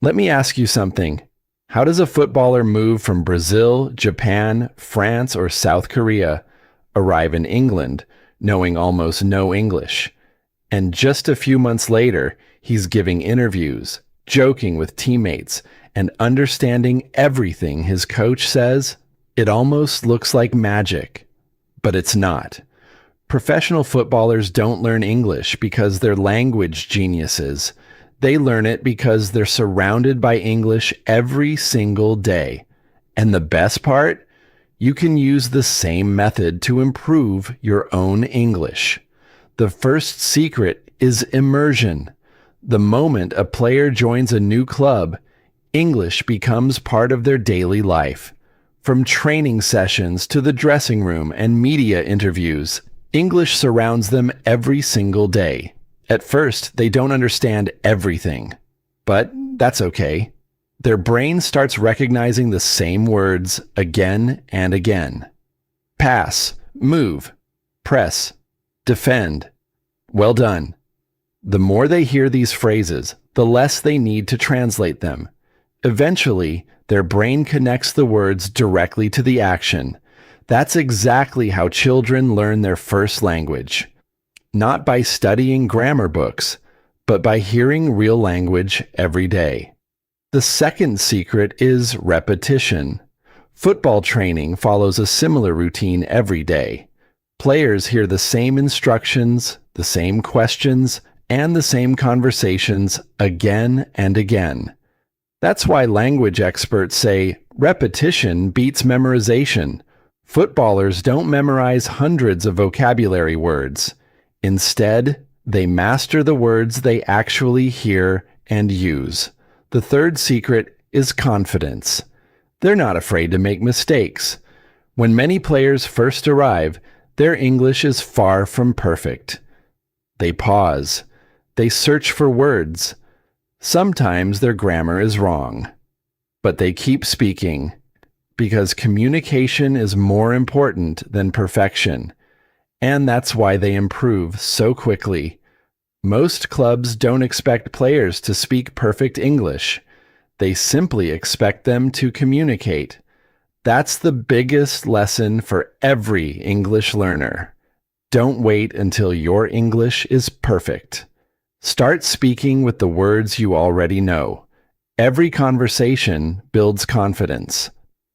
Let me ask you something. How does a footballer move from Brazil, Japan, France, or South Korea, arrive in England, knowing almost no English? And just a few months later, he's giving interviews, joking with teammates, and understanding everything his coach says? It almost looks like magic, but it's not. Professional footballers don't learn English because they're language geniuses. They learn it because they're surrounded by English every single day. And the best part? You can use the same method to improve your own English. The first secret is immersion. The moment a player joins a new club, English becomes part of their daily life. From training sessions to the dressing room and media interviews, English surrounds them every single day. At first, they don't understand everything, but that's okay. Their brain starts recognizing the same words again and again. Pass, move, press, defend. Well done. The more they hear these phrases, the less they need to translate them. Eventually, their brain connects the words directly to the action. That's exactly how children learn their first language. Not by studying grammar books, but by hearing real language every day. The second secret is repetition. Football training follows a similar routine every day. Players hear the same instructions, the same questions, and the same conversations again and again. That's why language experts say repetition beats memorization. Footballers don't memorize hundreds of vocabulary words. Instead, they master the words they actually hear and use. The third secret is confidence. They're not afraid to make mistakes. When many players first arrive, their English is far from perfect. They pause. They search for words. Sometimes their grammar is wrong. But they keep speaking, because communication is more important than perfection. And that's why they improve so quickly. Most clubs don't expect players to speak perfect English. They simply expect them to communicate. That's the biggest lesson for every English learner. Don't wait until your English is perfect. Start speaking with the words you already know. Every conversation builds confidence.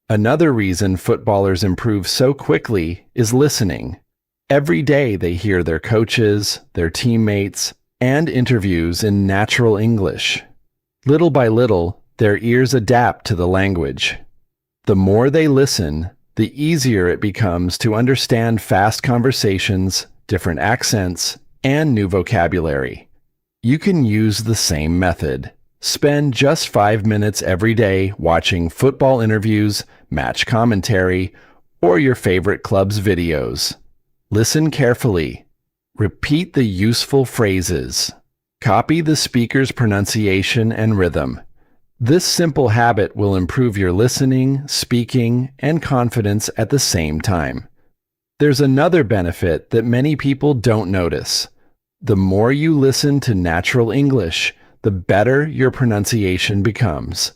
Another reason footballers improve so quickly is listening. Every day they hear their coaches, their teammates, and interviews in natural English. Little by little, their ears adapt to the language. The more they listen, the easier it becomes to understand fast conversations, different accents, and new vocabulary. You can use the same method. Spend just 5 minutes every day watching football interviews, match commentary, or your favorite club's videos. Listen carefully. Repeat the useful phrases. Copy the speaker's pronunciation and rhythm. This simple habit will improve your listening, speaking, and confidence at the same time. There's another benefit that many people don't notice. The more you listen to natural English, the better your pronunciation becomes.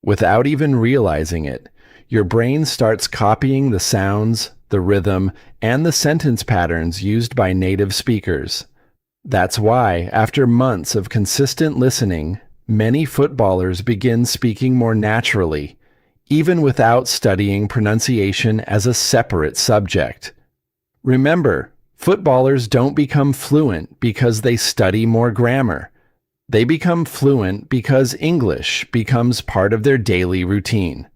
Without even realizing it, your brain starts copying the sounds, the rhythm, and the sentence patterns used by native speakers. That's why, after months of consistent listening, many footballers begin speaking more naturally, even without studying pronunciation as a separate subject. Remember, footballers don't become fluent because they study more grammar. They become fluent because English becomes part of their daily routine.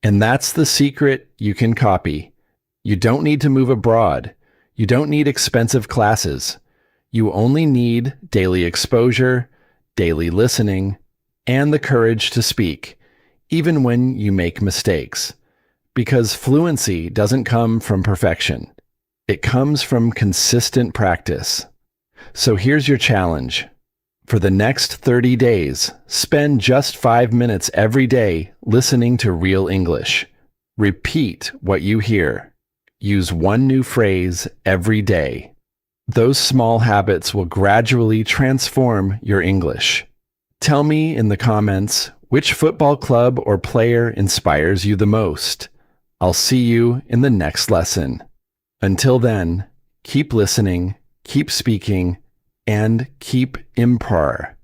And that's the secret you can copy. You don't need to move abroad. You don't need expensive classes. You only need daily exposure, daily listening, and the courage to speak, even when you make mistakes. Because fluency doesn't come from perfection. It comes from consistent practice. So here's your challenge. For the next 30 days, spend just 5 minutes every day listening to real English. Repeat what you hear. Use one new phrase every day. Those small habits will gradually transform your English. Tell me in the comments, Which football club or player inspires you the most? I'll see you in the next lesson. Until then, keep listening, keep speaking, and keep imprar.